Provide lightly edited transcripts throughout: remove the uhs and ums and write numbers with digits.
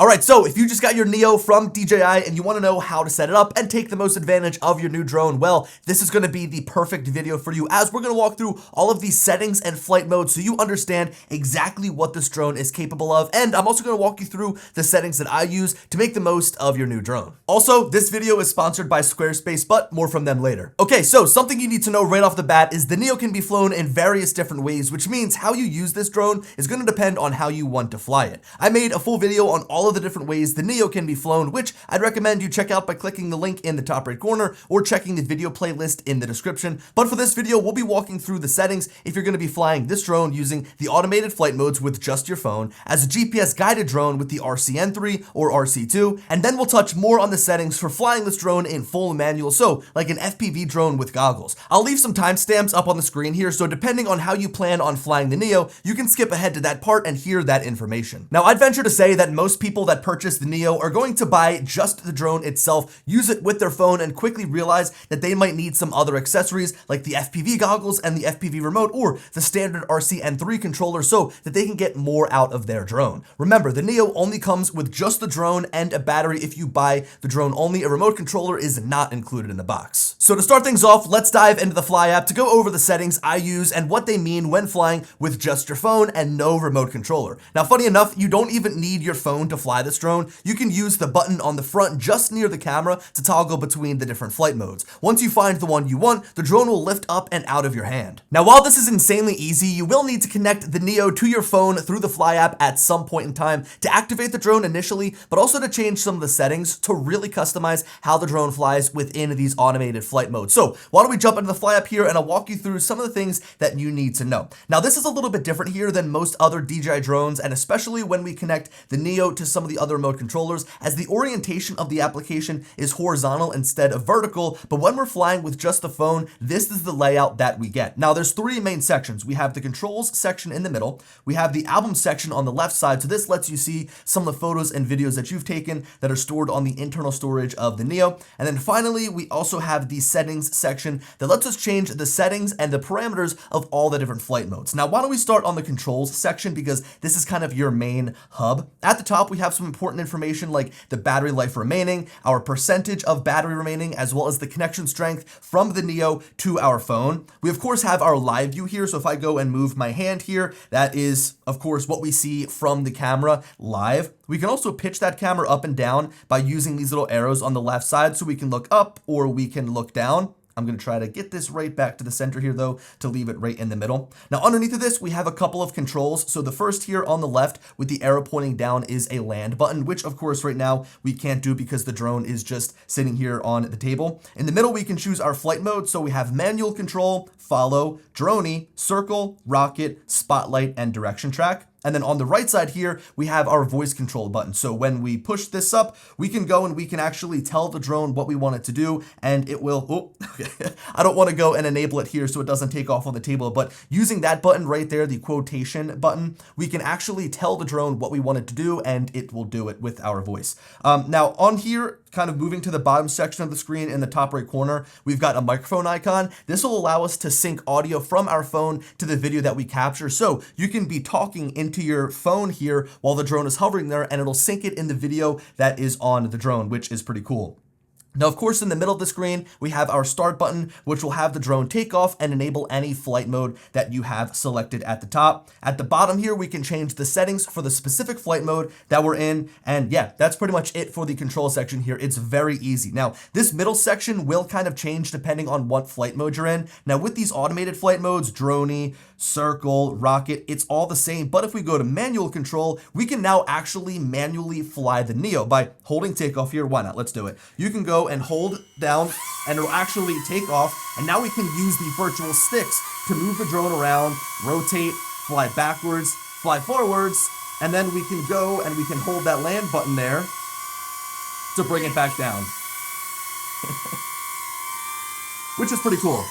Alright, so if you just got your Neo from DJI and you want to know how to set it up and take the most advantage of your new drone, well, this is going to be the perfect video for you, as we're going to walk through all of these settings and flight modes so you understand exactly what this drone is capable of, and I'm also going to walk you through the settings that I use to make the most of your new drone. Also, this video is sponsored by Squarespace, but more from them later. Okay, so something you need to know right off the bat is the Neo can be flown in various different ways, which means how you use this drone is going to depend on how you want to fly it. I made a full video on all of the different ways the Neo can be flown, which I'd recommend you check out by clicking the link in the top right corner or checking the video playlist in the description. But for this video, we'll be walking through the settings if you're going to be flying this drone using the automated flight modes with just your phone, as a GPS guided drone with the RCN3 or RC2, and then we'll touch more on the settings for flying this drone in full manual, so like an FPV drone with goggles. I'll leave some timestamps up on the screen here, so depending on how you plan on flying the Neo, you can skip ahead to that part and hear that information. Now, I'd venture to say that most people that purchase the Neo are going to buy just the drone itself, use it with their phone, and quickly realize that they might need some other accessories like the FPV goggles and the FPV remote or the standard RCN3 controller so that they can get more out of their drone. Remember, the Neo only comes with just the drone and a battery. If you buy the drone only, a remote controller is not included in the box. So to start things off, let's dive into the Fly app to go over the settings I use and what they mean when flying with just your phone and no remote controller. Now, funny enough, you don't even need your phone to fly this drone. You can use the button on the front just near the camera to toggle between the different flight modes. Once you find the one you want, the drone will lift up and out of your hand. Now, while this is insanely easy, you will need to connect the Neo to your phone through the Fly app at some point in time to activate the drone initially, but also to change some of the settings to really customize how the drone flies within these automated flight modes. So why don't we jump into the Fly app here and I'll walk you through some of the things that you need to know. Now, this is a little bit different here than most other DJI drones, and especially when we connect the Neo to some of the other remote controllers, as the orientation of the application is horizontal instead of vertical. But when we're flying with just the phone, this is the layout that we get. Now, there's three main sections. We have the controls section in the middle, we have the album section on the left side, so this lets you see some of the photos and videos that you've taken that are stored on the internal storage of the Neo, and then finally we also have the settings section that lets us change the settings and the parameters of all the different flight modes. Now, why don't we start on the controls section, because this is kind of your main hub. At the top, we have some important information like the battery life remaining, our percentage of battery remaining, as well as the connection strength from the Neo to our phone. We of course have our live view here, so if I go and move my hand here, that is of course what we see from the camera live. We can also pitch that camera up and down by using these little arrows on the left side, so we can look up or we can look down. I'm going to try to get this right back to the center here though, to leave it right in the middle. Now, underneath of this, we have a couple of controls. So the first here on the left with the arrow pointing down is a land button, which of course right now we can't do because the drone is just sitting here on the table. In the middle, we can choose our flight mode. So we have manual control, follow, droney, circle, rocket, spotlight, and direction track. And then on the right side here, we have our voice control button. So when we push this up, we can go and we can actually tell the drone what we want it to do, and it will, I don't want to go and enable it here so it doesn't take off on the table, but using that button right there, the quotation button, we can actually tell the drone what we want it to do, and it will do it with our voice. Now on here, kind of moving to the bottom section of the screen in the top right corner, we've got a microphone icon. This will allow us to sync audio from our phone to the video that we capture. So you can be talking into your phone here while the drone is hovering there, and it'll sync it in the video that is on the drone, which is pretty cool. Now, of course, in the middle of the screen, we have our start button, which will have the drone take off and enable any flight mode that you have selected at the top. At the bottom here, we can change the settings for the specific flight mode that we're in. And yeah, that's pretty much it for the control section here. It's very easy. Now, this middle section will kind of change depending on what flight mode you're in. Now, with these automated flight modes, droney, circle, rocket, it's all the same. But if we go to manual control, we can now actually manually fly the Neo by holding takeoff here. Why not? Let's do it. You can go and hold down and it'll actually take off, and now we can use the virtual sticks to move the drone around, rotate, fly backwards, fly forwards, and then we can go and we can hold that land button there to bring it back down. Which is pretty cool.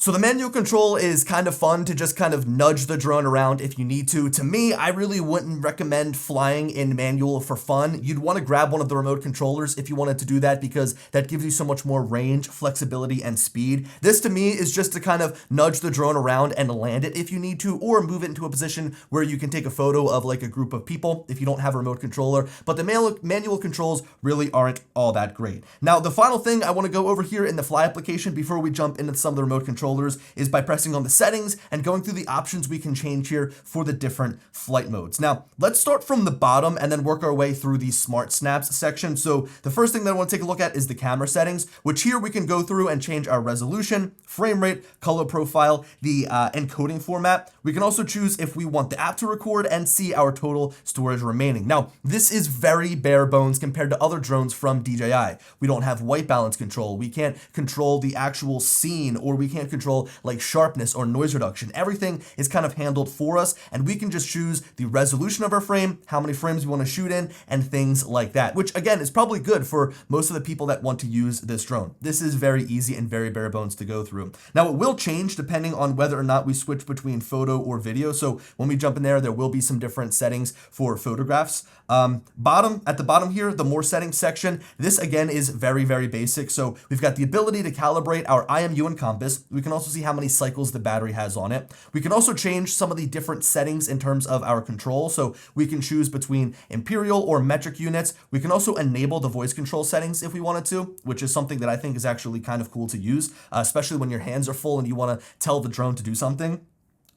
So the manual control is kind of fun to just kind of nudge the drone around if you need to. To me, I really wouldn't recommend flying in manual for fun. You'd want to grab one of the remote controllers if you wanted to do that, because that gives you so much more range, flexibility, and speed. This to me is just to kind of nudge the drone around and land it if you need to, or move it into a position where you can take a photo of like a group of people if you don't have a remote controller. But the manual controls really aren't all that great. Now, the final thing I want to go over here in the Fly application before we jump into some of the remote controllers is by pressing on the settings and going through the options we can change here for the different flight modes. Now, let's start from the bottom and then work our way through the Smart Snaps section. So the first thing that I want to take a look at is the camera settings, which here we can go through and change our resolution, frame rate, color profile, the encoding format. We can also choose if we want the app to record and see our total storage remaining. Now, this is very bare bones compared to other drones from DJI. We don't have white balance control. We can't control the actual scene, or we can't control like sharpness or noise reduction. Everything is kind of handled for us, and we can just choose the resolution of our frame, how many frames we want to shoot in, and things like that, which again is probably good for most of the people that want to use this drone. This is very easy and very bare bones to go through. Now, it will change depending on whether or not we switch between photo or video. So when we jump in there will be some different settings for photographs. At the bottom here, the more settings section, this again is very, very basic. So we've got the ability to calibrate our IMU and compass. We can also see how many cycles the battery has on it. We can also change some of the different settings in terms of our control. So we can choose between imperial or metric units. We can also enable the voice control settings if we wanted to, which is something that I think is actually kind of cool to use, especially when your hands are full and you want to tell the drone to do something.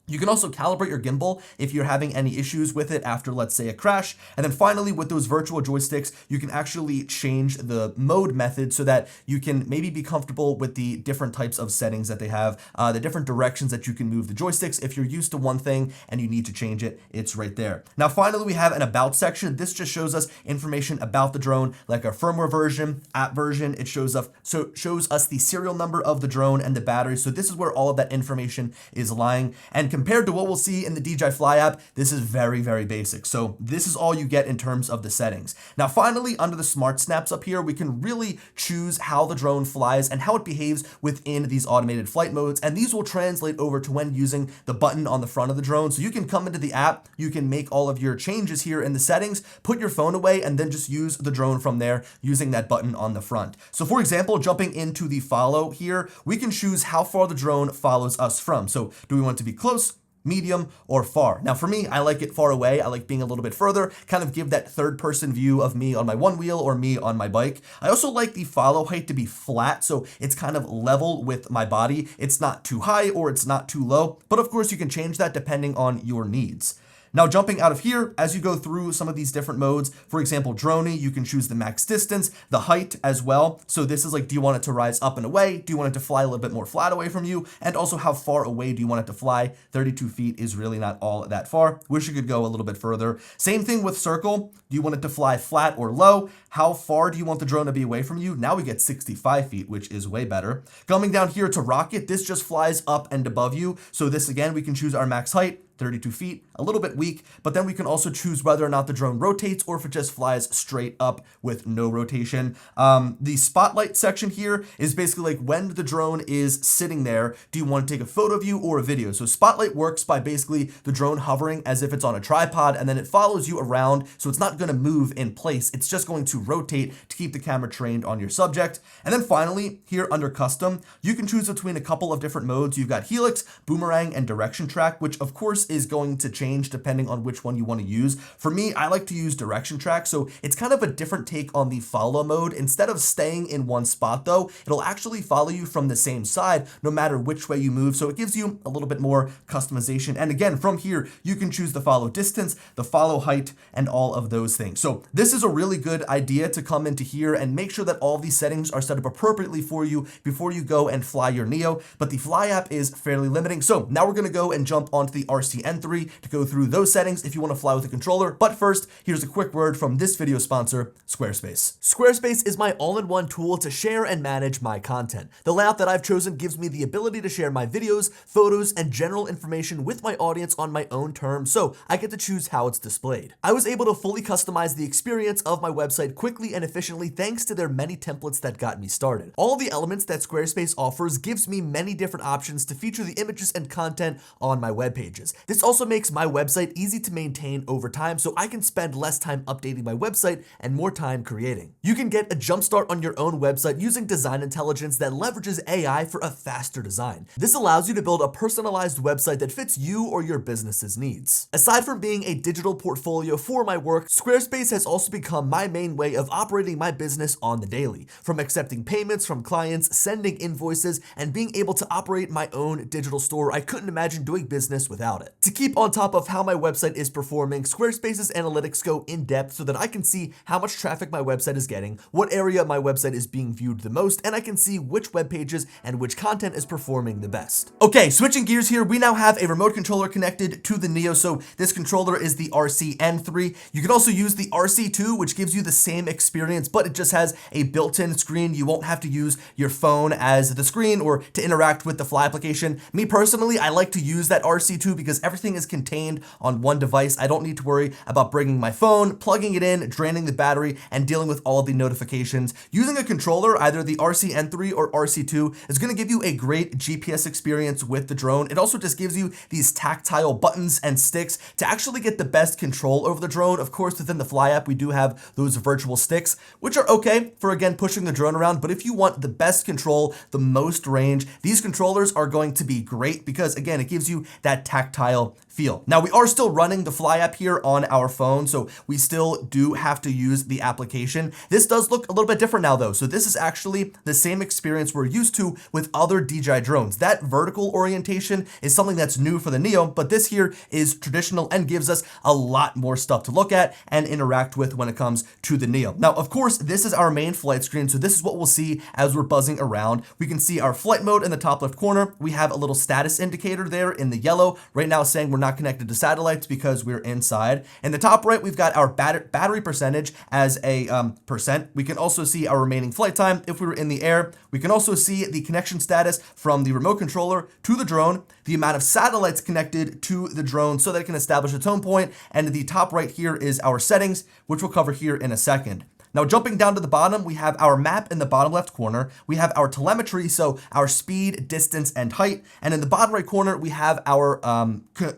You can also calibrate your gimbal if you're having any issues with it after, let's say, a crash. And then finally, with those virtual joysticks, you can actually change the mode method so that you can maybe be comfortable with the different types of settings that they have, the different directions that you can move the joysticks. If you're used to one thing and you need to change it, it's right there. Now, finally, we have an about section. This just shows us information about the drone, like our firmware version, app version. It shows us the serial number of the drone and the battery. So this is where all of that information is lying. And compared to what we'll see in the DJI Fly app, this is very, very basic. So this is all you get in terms of the settings. Now, finally, under the Smart Snaps up here, we can really choose how the drone flies and how it behaves within these automated flight modes. And these will translate over to when using the button on the front of the drone. So you can come into the app, you can make all of your changes here in the settings, put your phone away, and then just use the drone from there using that button on the front. So for example, jumping into the follow here, we can choose how far the drone follows us from. So do we want it to be close, medium, or far? Now for me, I like it far away. I like being a little bit further, kind of give that third person view of me on my one wheel or me on my bike. I also like the follow height to be flat, so it's kind of level with my body. It's not too high or it's not too low, but of course you can change that depending on your needs. Now, jumping out of here, as you go through some of these different modes, for example, droney, you can choose the max distance, the height as well. So this is like, do you want it to rise up and away? Do you want it to fly a little bit more flat away from you? And also, how far away do you want it to fly? 32 feet is really not all that far. Wish you could go a little bit further. Same thing with circle. Do you want it to fly flat or low? How far do you want the drone to be away from you? Now we get 65 feet, which is way better. Coming down here to rocket, this just flies up and above you. So this, again, we can choose our max height, 32 feet, a little bit weak, but then we can also choose whether or not the drone rotates or if it just flies straight up with no rotation. The spotlight section here is basically like when the drone is sitting there, do you want to take a photo of you or a video? So spotlight works by basically the drone hovering as if it's on a tripod, and then it follows you around, so it's not going to move in place. It's just going to rotate to keep the camera trained on your subject. And then finally, here under custom, you can choose between a couple of different modes. You've got helix, boomerang, and direction track, which of course is going to change depending on which one you want to use. For me, I like to use direction track, so it's kind of a different take on the follow mode. Instead of staying in one spot though, it'll actually follow you from the same side no matter which way you move, so it gives you a little bit more customization. And again, from here, you can choose the follow distance, the follow height, and all of those things. So this is a really good idea to come into here and make sure that all of these settings are set up appropriately for you before you go and fly your Neo, but the Fly app is fairly limiting. So now we're going to go and jump onto the RC RC-N3 to go through those settings if you want to fly with a controller. But first, here's a quick word from this video sponsor, Squarespace. Squarespace is my all-in-one tool to share and manage my content. The layout that I've chosen gives me the ability to share my videos, photos, and general information with my audience on my own terms, so I get to choose how it's displayed. I was able to fully customize the experience of my website quickly and efficiently thanks to their many templates that got me started. All the elements that Squarespace offers gives me many different options to feature the images and content on my web pages. This also makes my website easy to maintain over time, so I can spend less time updating my website and more time creating. You can get a jumpstart on your own website using design intelligence that leverages AI for a faster design. This allows you to build a personalized website that fits you or your business's needs. Aside from being a digital portfolio for my work, Squarespace has also become my main way of operating my business on the daily. From accepting payments from clients, sending invoices, and being able to operate my own digital store, I couldn't imagine doing business without it. To keep on top of how my website is performing, Squarespace's analytics go in depth so that I can see how much traffic my website is getting, what area my website is being viewed the most, and I can see which web pages and which content is performing the best. Okay, switching gears here, we now have a remote controller connected to the Neo. So this controller is the RC-N3. You can also use the RC2, which gives you the same experience, but it just has a built-in screen. You won't have to use your phone as the screen or to interact with the Fly application. Me personally, I like to use that RC2 because everything is contained on one device. I don't need to worry about bringing my phone, plugging it in, draining the battery, and dealing with all of the notifications. Using a controller, either the RC-N3 or RC2, is going to give you a great GPS experience with the drone. It also just gives you these tactile buttons and sticks to actually get the best control over the drone. Of course, within the Fly app, we do have those virtual sticks, which are okay for, again, pushing the drone around. But if you want the best control, the most range, these controllers are going to be great because, again, it gives you that tactile feel. Now, we are still running the Fly app here on our phone, so we still do have to use the application. This does look a little bit different now, though. So this is actually the same experience we're used to with other DJI drones. That vertical orientation is something that's new for the Neo, but this here is traditional and gives us a lot more stuff to look at and interact with when it comes to the Neo. Now, of course, this is our main flight screen, so this is what we'll see as we're buzzing around. We can see our flight mode in the top left corner. We have a little status indicator there in the yellow, right now saying we're not connected to satellites because we're inside. In the top right, we've got our battery percentage as a percent. We can also see our remaining flight time if we were in the air. We can also see the connection status from the remote controller to the drone, the amount of satellites connected to the drone so that it can establish its home point, and the top right here is our settings, which we'll cover here in a second. Now, jumping down to the bottom, we have our map in the bottom left corner. We have our telemetry, so our speed, distance, and height. And in the bottom right corner, we have our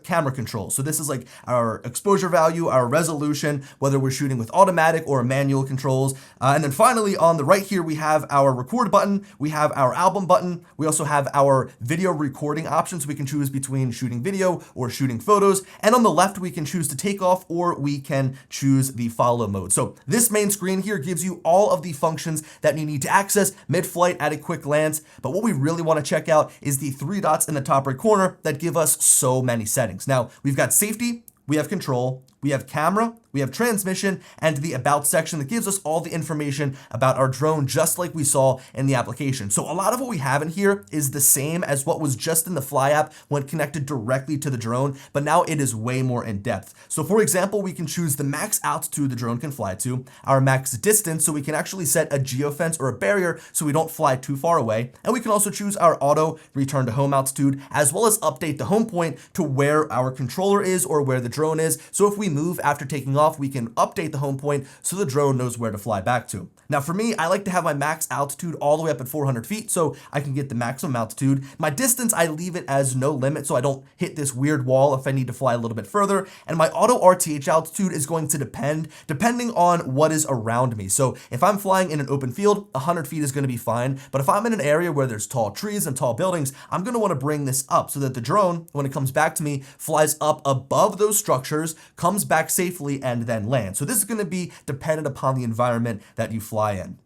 camera control. So this is like our exposure value, our resolution, whether we're shooting with automatic or manual controls. And then finally, on the right here, we have our record button. We have our album button. We also have our video recording options. We can choose between shooting video or shooting photos. And on the left, we can choose to take off or we can choose the follow mode. So this main screen here gives you all of the functions that you need to access mid-flight at a quick glance. But what we really want to check out is the three dots in the top right corner that give us so many settings. Now, we've got safety, we have control, we have camera, we have transmission, and the about section that gives us all the information about our drone, just like we saw in the application. So a lot of what we have in here is the same as what was just in the Fly app when connected directly to the drone, but now it is way more in depth. So for example, we can choose the max altitude the drone can fly to, our max distance, so we can actually set a geofence or a barrier so we don't fly too far away. And we can also choose our auto return to home altitude, as well as update the home point to where our controller is or where the drone is. So if we move after taking off, we can update the home point so the drone knows where to fly back to. Now for me, I like to have my max altitude all the way up at 400 feet so I can get the maximum altitude. My distance, I leave it as no limit so I don't hit this weird wall if I need to fly a little bit further. And my auto RTH altitude is going to depending on what is around me. So if I'm flying in an open field, 100 feet is going to be fine. But if I'm in an area where there's tall trees and tall buildings, I'm going to want to bring this up so that the drone, when it comes back to me, flies up above those structures, comes back safely, and then lands. So this is going to be dependent upon the environment that you fly in.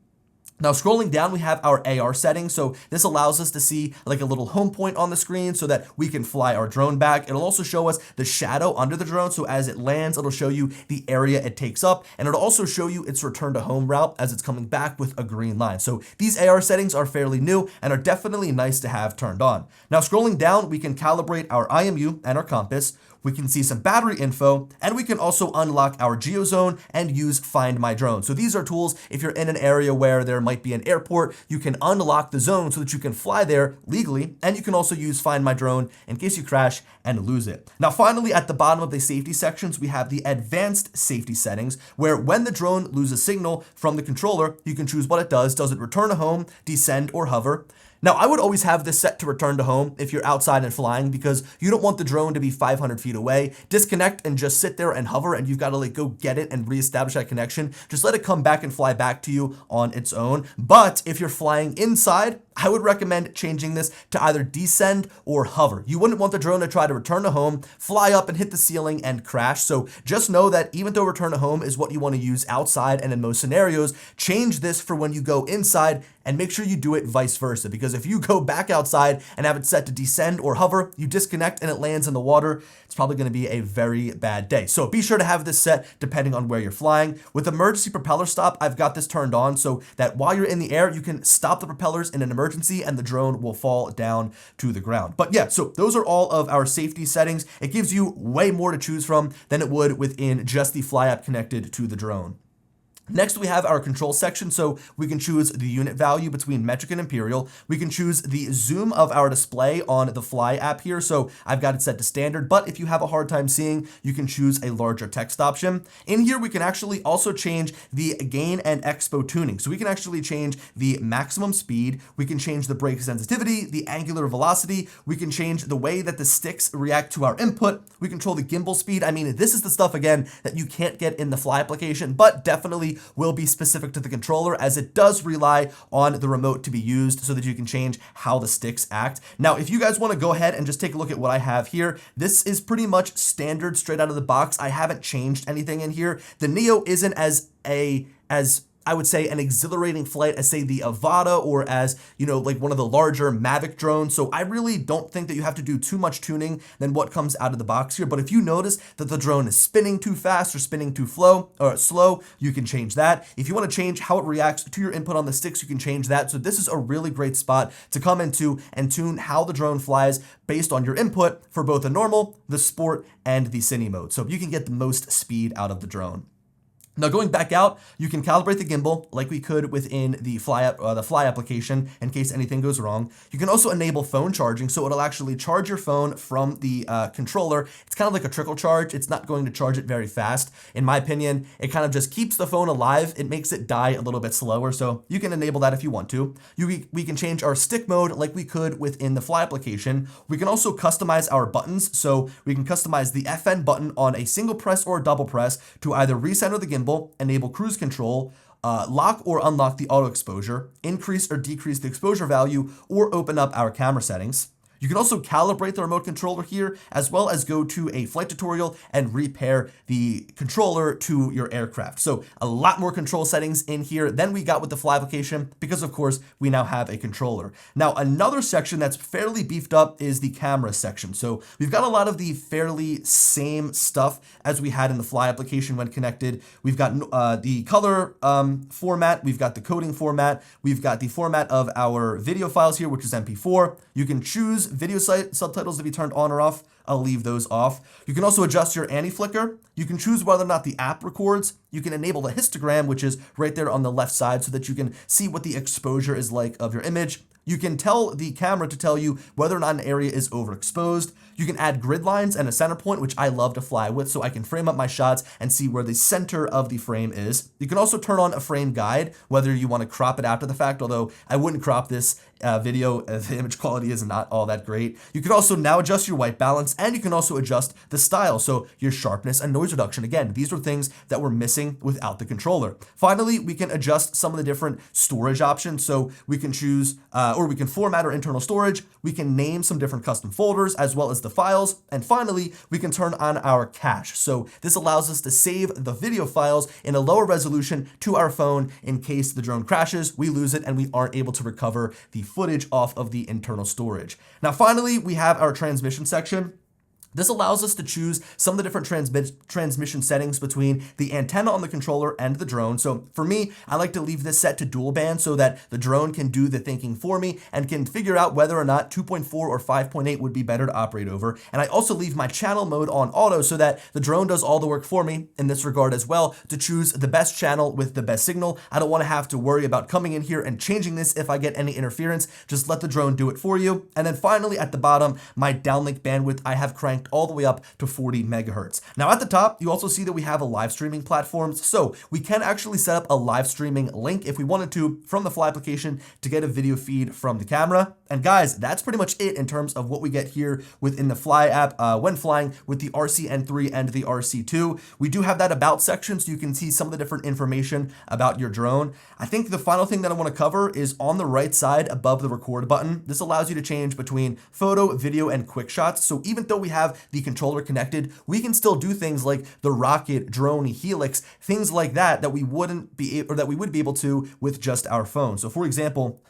Now scrolling down, we have our AR settings. So this allows us to see like a little home point on the screen so that we can fly our drone back. It'll also show us the shadow under the drone. So as it lands, it'll show you the area it takes up, and it'll also show you its return to home route as it's coming back with a green line. So these AR settings are fairly new and are definitely nice to have turned on. Now scrolling down, we can calibrate our IMU and our compass. we can see some battery info, and we can also unlock our geozone and use Find My Drone. So these are tools if you're in an area where there might be an airport, you can unlock the zone so that you can fly there legally, and you can also use Find My Drone in case you crash and lose it. Now finally, at the bottom of the safety sections, we have the advanced safety settings, where when the drone loses signal from the controller, you can choose what it does. Does it return to home, descend, or hover? Now, I would always have this set to return to home if you're outside and flying, because you don't want the drone to be 500 feet away. Disconnect and just sit there and hover, and you've got to like go get it and reestablish that connection. Just let it come back and fly back to you on its own. But if you're flying inside, I would recommend changing this to either descend or hover. You wouldn't want the drone to try to return to home, fly up and hit the ceiling and crash. So just know that even though return to home is what you want to use outside and in most scenarios, change this for when you go inside, and make sure you do it vice versa, because if you go back outside and have it set to descend or hover, you disconnect and it lands in the water, it's probably going to be a very bad day. So be sure to have this set depending on where you're flying. With emergency propeller stop, I've got this turned on so that while you're in the air, you can stop the propellers in an emergency and the drone will fall down to the ground. But yeah, so those are all of our safety settings. It gives you way more to choose from than it would within just the Fly app connected to the drone. Next, we have our control section, so we can choose the unit value between metric and imperial. We can choose the zoom of our display on the Fly app here, so I've got it set to standard, but if you have a hard time seeing, you can choose a larger text option. In here, we can actually also change the gain and expo tuning, so we can actually change the maximum speed, we can change the brake sensitivity, the angular velocity, we can change the way that the sticks react to our input, we control the gimbal speed. I mean, this is the stuff, again, that you can't get in the Fly application, but definitely will be specific to the controller, as it does rely on the remote to be used so that you can change how the sticks act. Now, if you guys want to go ahead and just take a look at what I have here, this is pretty much standard straight out of the box. I haven't changed anything in here. The Neo isn't as I would say an exhilarating flight as say the Avata, or as, you know, like one of the larger Mavic drones. So I really don't think that you have to do too much tuning than what comes out of the box here. But if you notice that the drone is spinning too fast or spinning too slow, you can change that. If you want to change how it reacts to your input on the sticks, you can change that. So this is a really great spot to come into and tune how the drone flies based on your input for both the normal, the sport, and the cine mode. So you can get the most speed out of the drone. Now, going back out, you can calibrate the gimbal like we could within the Fly application in case anything goes wrong. You can also enable phone charging, so it'll actually charge your phone from the controller. It's kind of like a trickle charge. It's not going to charge it very fast. In my opinion, it kind of just keeps the phone alive. It makes it die a little bit slower, so you can enable that if you want to. We can change our stick mode like we could within the Fly application. We can also customize our buttons, so we can customize the FN button on a single press or double press to either recenter the gimbal, enable cruise control, lock or unlock the auto exposure, increase or decrease the exposure value, or open up our camera settings. You can also calibrate the remote controller here, as well as go to a flight tutorial and repair the controller to your aircraft. So a lot more control settings in here than we got with the Fly application, because of course we now have a controller. Now, another section that's fairly beefed up is the camera section. So we've got a lot of the fairly same stuff as we had in the Fly application when connected. We've got the color format, we've got the coding format, we've got the format of our video files here, which is MP4. You can choose video subtitles to be turned on or off. I'll leave those off. You can also adjust your anti-flicker. You can choose whether or not the app records. You can enable the histogram, which is right there on the left side, so that you can see what the exposure is like of your image. You can tell the camera to tell you whether or not an area is overexposed. You can add grid lines and a center point, which I love to fly with, so I can frame up my shots and see where the center of the frame is. You can also turn on a frame guide, whether you want to crop it after the fact, although I wouldn't crop this video. The image quality is not all that great. You can also now adjust your white balance, and you can also adjust the style, so your sharpness and noise reduction. Again, these are things that were missing without the controller. Finally, we can adjust some of the different storage options, so we can choose, or we can format our internal storage. We can name some different custom folders as well as the files. And finally, we can turn on our cache. So this allows us to save the video files in a lower resolution to our phone in case the drone crashes, we lose it, and we aren't able to recover the footage off of the internal storage. Now, finally, we have our transmission section. This allows us to choose some of the different transmission settings between the antenna on the controller and the drone. So for me, I like to leave this set to dual band so that the drone can do the thinking for me and can figure out whether or not 2.4 or 5.8 would be better to operate over. And I also leave my channel mode on auto so that the drone does all the work for me in this regard as well, to choose the best channel with the best signal. I don't want to have to worry about coming in here and changing this if I get any interference. Just let the drone do it for you. And then finally at the bottom, my downlink bandwidth, I have cranked all the way up to 40 megahertz. Now at the top, you also see that we have a live streaming platform. So we can actually set up a live streaming link if we wanted to from the Fly application to get a video feed from the camera. And guys, that's pretty much it in terms of what we get here within the Fly app when flying with the RC-N3 and the RC2. We do have that about section so you can see some of the different information about your drone. I think the final thing that I want to cover is on the right side above the record button. This allows you to change between photo, video, and quick shots. So even though we have the controller connected, we can still do things like the rocket, drone, helix, things like that we wouldn't be or that we would be able to with just our phone. So for example,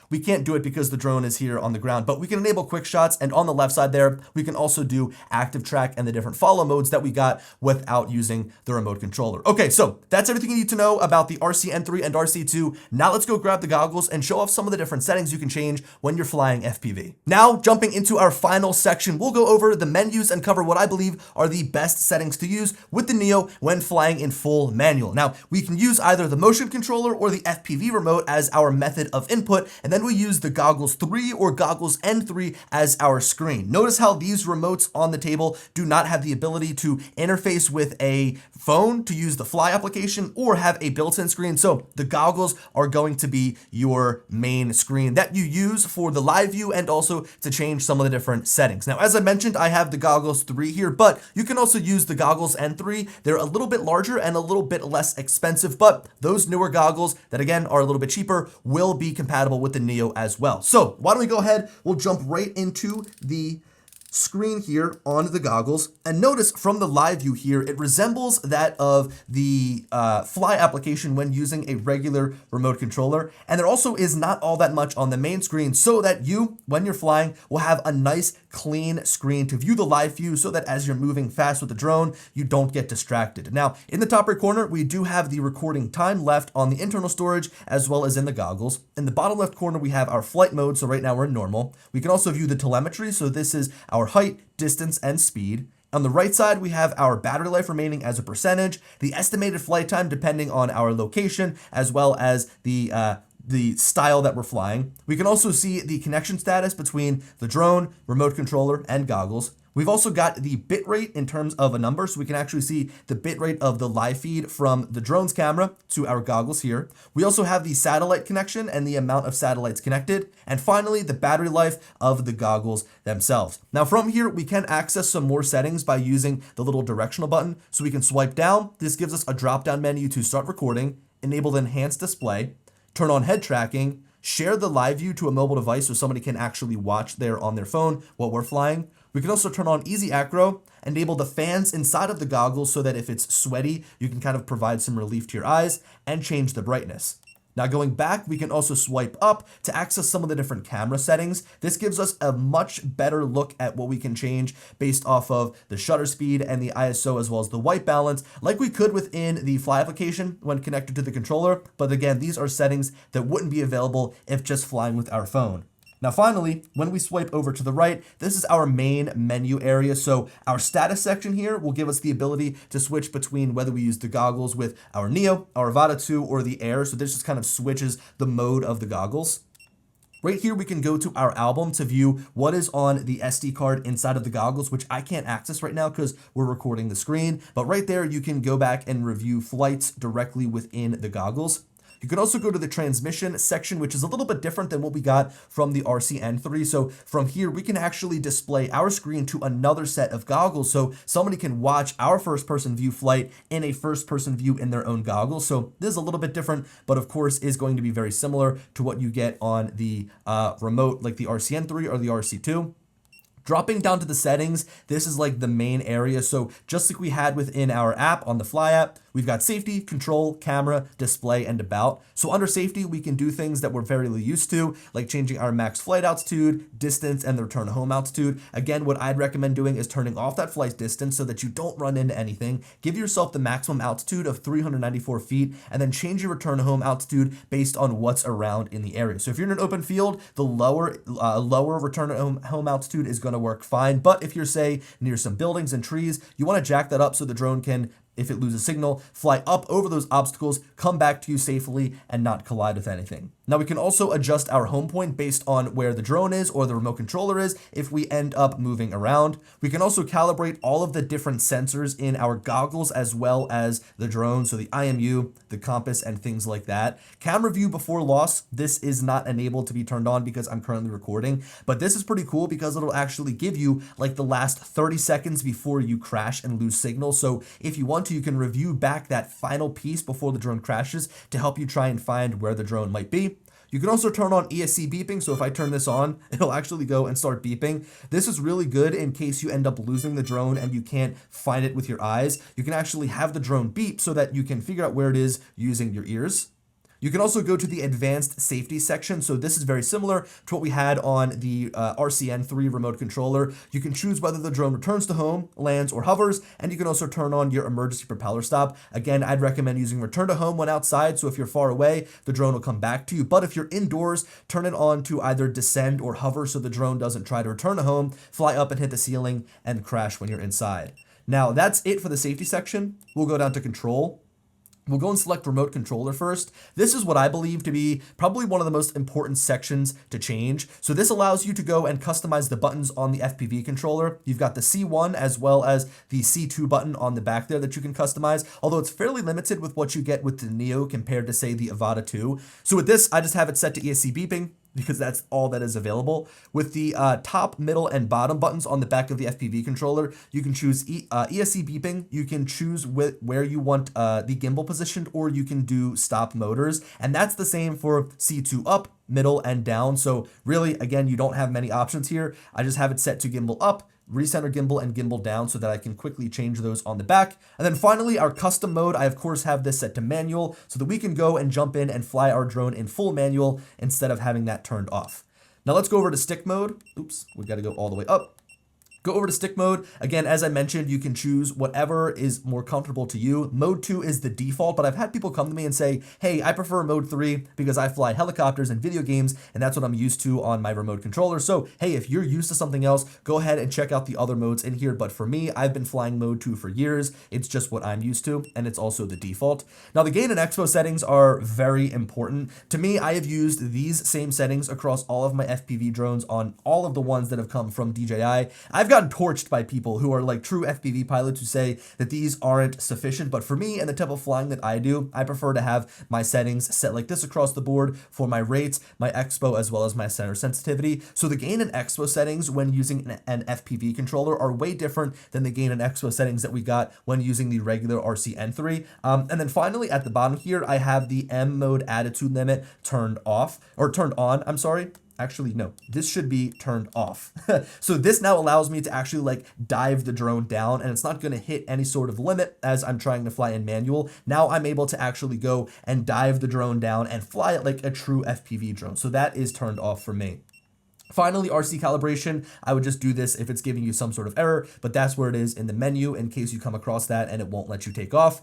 we can't do it because the drone is here on the ground, but we can enable quick shots, and on the left side there, we can also do active track and the different follow modes that we got without using the remote controller. Okay, so that's everything you need to know about the RC-N3 and RC2. Now let's go grab the goggles and show off some of the different settings you can change when you're flying FPV. Now, jumping into our final section, we'll go over the menus and cover what I believe are the best settings to use with the Neo when flying in full manual. Now, we can use either the motion controller or the FPV remote as our method of input, and then we use the Goggles 3 or Goggles N3 as our screen. Notice how these remotes on the table do not have the ability to interface with a phone to use the Fly application or have a built-in screen. So the goggles are going to be your main screen that you use for the live view and also to change some of the different settings. Now, as I mentioned, I have the Goggles 3 here, but you can also use the Goggles N3. They're a little bit larger and a little bit less expensive, but those newer goggles that again are a little bit cheaper will be compatible with the Neo as well. So why don't we go ahead, we'll jump right into the screen here on the goggles, and notice from the live view here, it resembles that of the Fly application when using a regular remote controller. And there also is not all that much on the main screen, so that you, when you're flying, will have a nice clean screen to view the live view so that as you're moving fast with the drone, you don't get distracted. Now, in the top right corner, we do have the recording time left on the internal storage as well as in the goggles. In the bottom left corner, we have our flight mode. So right now we're in normal. We can also view the telemetry. So this is our height, distance, and speed. On the right side, we have our battery life remaining as a percentage, the estimated flight time depending on our location, as well as the style that we're flying. We can also see the connection status between the drone, remote controller, and goggles. We've also got the bit rate in terms of a number, so we can actually see the bit rate of the live feed from the drone's camera to our goggles here. We also have the satellite connection and the amount of satellites connected. And finally, the battery life of the goggles themselves. Now from here, we can access some more settings by using the little directional button. So we can swipe down. This gives us a drop-down menu to start recording, enable the enhanced display, turn on head tracking, share the live view to a mobile device so somebody can actually watch there on their phone while we're flying. We can also turn on easy acro, enable the fans inside of the goggles so that if it's sweaty, you can kind of provide some relief to your eyes, and change the brightness. Now going back, we can also swipe up to access some of the different camera settings. This gives us a much better look at what we can change based off of the shutter speed and the ISO as well as the white balance, like we could within the Fly application when connected to the controller. But again, these are settings that wouldn't be available if just flying with our phone. Now finally, when we swipe over to the right, this is our main menu area. So our status section here will give us the ability to switch between whether we use the goggles with our Neo, our Avata 2, or the Air. So this just kind of switches the mode of the goggles. Right here, we can go to our album to view what is on the SD card inside of the goggles, which I can't access right now because we're recording the screen. But right there, you can go back and review flights directly within the goggles. You can also go to the transmission section, which is a little bit different than what we got from the RC-N3. So from here, we can actually display our screen to another set of goggles. So somebody can watch our first-person view flight in a first-person view in their own goggles. So this is a little bit different, but of course is going to be very similar to what you get on the remote, like the RC-N3 or the RC2. Dropping down to the settings, this is like the main area. So just like we had within our app on the Fly app, we've got safety, control, camera, display, and about. So under safety, we can do things that we're very used to, like changing our max flight altitude, distance, and the return home altitude. Again, what I'd recommend doing is turning off that flight distance so that you don't run into anything. Give yourself the maximum altitude of 394 feet, and then change your return home altitude based on what's around in the area. So if you're in an open field, the lower return home altitude is going to work fine. But if you're, say, near some buildings and trees, you want to jack that up so the drone can, if it loses signal, fly up over those obstacles, come back to you safely, and not collide with anything. Now we can also adjust our home point based on where the drone is or the remote controller is if we end up moving around. We can also calibrate all of the different sensors in our goggles as well as the drone, so the IMU, the compass, and things like that. Camera view before loss, this is not enabled to be turned on because I'm currently recording, but this is pretty cool because it'll actually give you like the last 30 seconds before you crash and lose signal. So if you want to, you can review back that final piece before the drone crashes to help you try and find where the drone might be. You can also turn on ESC beeping, so if I turn this on, it'll actually go and start beeping. This is really good in case you end up losing the drone and you can't find it with your eyes. You can actually have the drone beep so that you can figure out where it is using your ears. You can also go to the advanced safety section. So this is very similar to what we had on the RCN3 remote controller. You can choose whether the drone returns to home, lands, or hovers, and you can also turn on your emergency propeller stop. Again, I'd recommend using return to home when outside. So if you're far away, the drone will come back to you. But if you're indoors, turn it on to either descend or hover so the drone doesn't try to return to home, fly up and hit the ceiling, and crash when you're inside. Now that's it for the safety section. We'll go down to control. We'll go and select remote controller first. This is what I believe to be probably one of the most important sections to change. So this allows you to go and customize the buttons on the FPV controller. You've got the C1 as well as the C2 button on the back there that you can customize, although it's fairly limited with what you get with the Neo compared to, say, the Avata 2. So with this, I just have it set to ESC beeping, because that's all that is available. With the top, middle, and bottom buttons on the back of the FPV controller, you can choose ESC beeping. You can choose where you want the gimbal positioned, or you can do stop motors. And that's the same for C2 up, middle, and down. So really, again, you don't have many options here. I just have it set to gimbal up, recenter gimbal, and gimbal down so that I can quickly change those on the back. And then finally, our custom mode, I of course have this set to manual so that we can go and jump in and fly our drone in full manual instead of having that turned off. Now let's go over to stick mode. Oops, we got to go all the way up. Go over to stick mode. Again, as I mentioned, you can choose whatever is more comfortable to you. Mode 2 is the default, but I've had people come to me and say, hey, I prefer mode 3 because I fly helicopters and video games, and that's what I'm used to on my remote controller. So, hey, if you're used to something else, go ahead and check out the other modes in here. But for me, I've been flying mode 2 for years. It's just what I'm used to, and it's also the default. Now, the gain and expo settings are very important. To me, I have used these same settings across all of my FPV drones on all of the ones that have come from DJI. I've gotten torched by people who are like true FPV pilots who say that these aren't sufficient, but for me and the type of flying that I do, I prefer to have my settings set like this across the board for my rates, my expo, as well as my center sensitivity. So the gain and expo settings when using an FPV controller are way different than the gain and expo settings that we got when using the regular RCN3. And then finally at the bottom here, I have the M mode attitude limit turned off, or turned on, I'm sorry. Actually, no, this should be turned off. So this now allows me to actually like dive the drone down, and it's not going to hit any sort of limit as I'm trying to fly in manual. Now I'm able to actually go and dive the drone down and fly it like a true FPV drone. So that is turned off for me. Finally, RC calibration, I would just do this if it's giving you some sort of error, but that's where it is in the menu in case you come across that and it won't let you take off.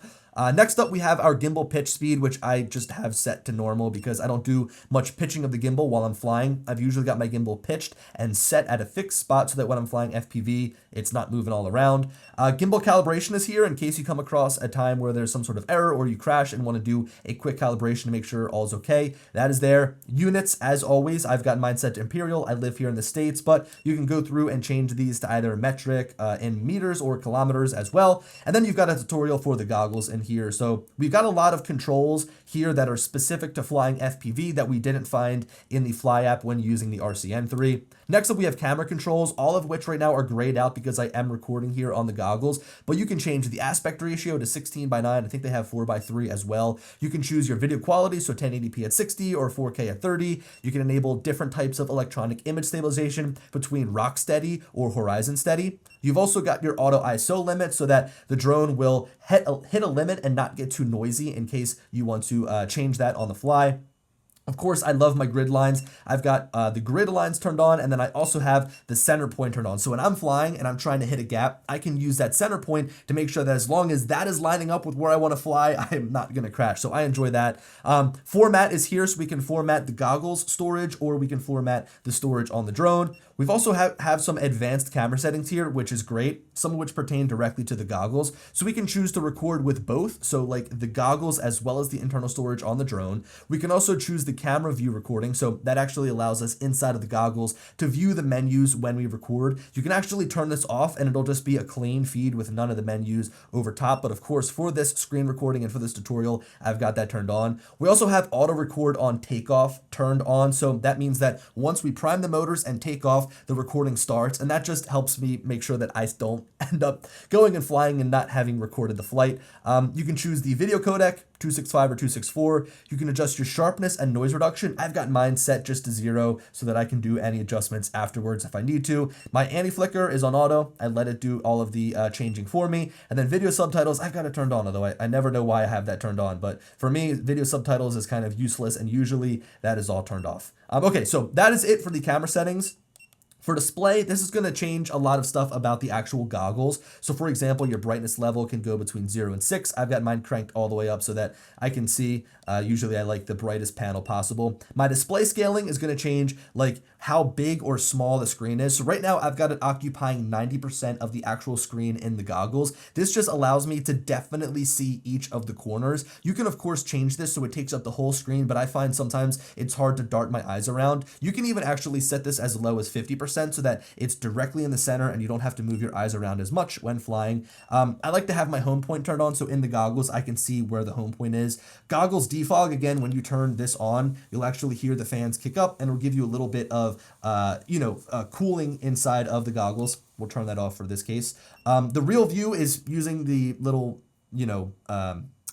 Next up, we have our gimbal pitch speed, which I just have set to normal because I don't do much pitching of the gimbal while I'm flying. I've usually got my gimbal pitched and set at a fixed spot so that when I'm flying FPV, it's not moving all around. Gimbal calibration is here in case you come across a time where there's some sort of error or you crash and want to do a quick calibration to make sure all's okay. That is there. Units, as always, I've got mine set to imperial. I live here in the States, but you can go through and change these to either metric in meters or kilometers as well. And then you've got a tutorial for the goggles in here. So we've got a lot of controls here that are specific to flying FPV that we didn't find in the Fly app when using the RCN3. Next up, we have camera controls, all of which right now are grayed out because I am recording here on the goggles, but you can change the aspect ratio to 16:9. I think they have 4:3 as well. You can choose your video quality, so 1080p at 60 or 4K at 30. You can enable different types of electronic image stabilization between rock steady or horizon steady. You've also got your auto ISO limit so that the drone will hit a limit and not get too noisy in case you want to change that on the fly. Of course, I love my grid lines. I've got the grid lines turned on, and then I also have the center point turned on. So when I'm flying and I'm trying to hit a gap, I can use that center point to make sure that as long as that is lining up with where I want to fly, I am not going to crash. So I enjoy that. Format is here, so we can format the goggles storage, or we can format the storage on the drone. We've also have some advanced camera settings here, which is great, some of which pertain directly to the goggles. So we can choose to record with both, so like the goggles as well as the internal storage on the drone. We can also choose the camera view recording, so that actually allows us inside of the goggles to view the menus when we record. You can actually turn this off and it'll just be a clean feed with none of the menus over top. But of course, for this screen recording and for this tutorial, I've got that turned on. We also have auto record on takeoff turned on. So that means that once we prime the motors and take off, the recording starts, and that just helps me make sure that I don't end up going and flying and not having recorded the flight. You can choose the video codec, 265 or 264. You can adjust your sharpness and noise reduction. I've got mine set just to 0 so that I can do any adjustments afterwards if I need to. My anti-flicker is on auto. I let it do all of the changing for me. And then video subtitles, I've got it turned on, although I never know why I have that turned on. But for me, video subtitles is kind of useless, and usually that is all turned off. Okay, so that is it for the camera settings. For display, this is going to change a lot of stuff about the actual goggles. So for example, your brightness level can go between 0 and 6. I've got mine cranked all the way up so that I can see. Usually I like the brightest panel possible. My display scaling is going to change like how big or small the screen is. So right now I've got it occupying 90% of the actual screen in the goggles. This just allows me to definitely see each of the corners. You can of course change this so it takes up the whole screen, but I find sometimes it's hard to dart my eyes around. You can even actually set this as low as 50% so that it's directly in the center and you don't have to move your eyes around as much when flying. I like to have my home point turned on, so in the goggles I can see where the home point is. Goggles defog, again, when you turn this on, you'll actually hear the fans kick up and it'll give you a little bit of cooling inside of the goggles. We'll turn that off for this case. The real view is using the little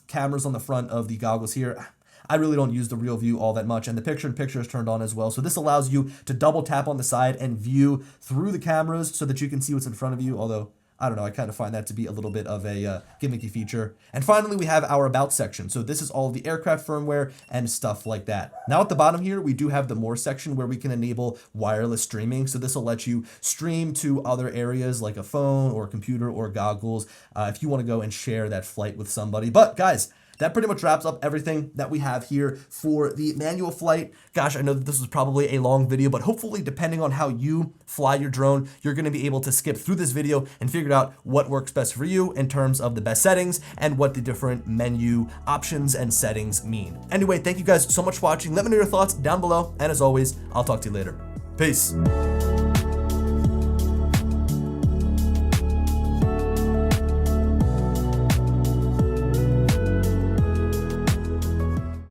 cameras on the front of the goggles here. I really don't use the real view all that much, and the picture-in-picture is turned on as well. So this allows you to double tap on the side and view through the cameras so that you can see what's in front of you, although I don't know, I kind of find that to be a little bit of a gimmicky feature. And finally, we have our About section. So this is all of the aircraft firmware and stuff like that. Now at the bottom here, we do have the More section where we can enable wireless streaming. So this will let you stream to other areas like a phone or a computer or goggles if you want to go and share that flight with somebody. But guys, that pretty much wraps up everything that we have here for the manual flight. Gosh, I know that this was probably a long video, but hopefully, depending on how you fly your drone, you're going to be able to skip through this video and figure out what works best for you in terms of the best settings and what the different menu options and settings mean. Anyway, thank you guys so much for watching. Let me know your thoughts down below, and as always, I'll talk to you later. Peace.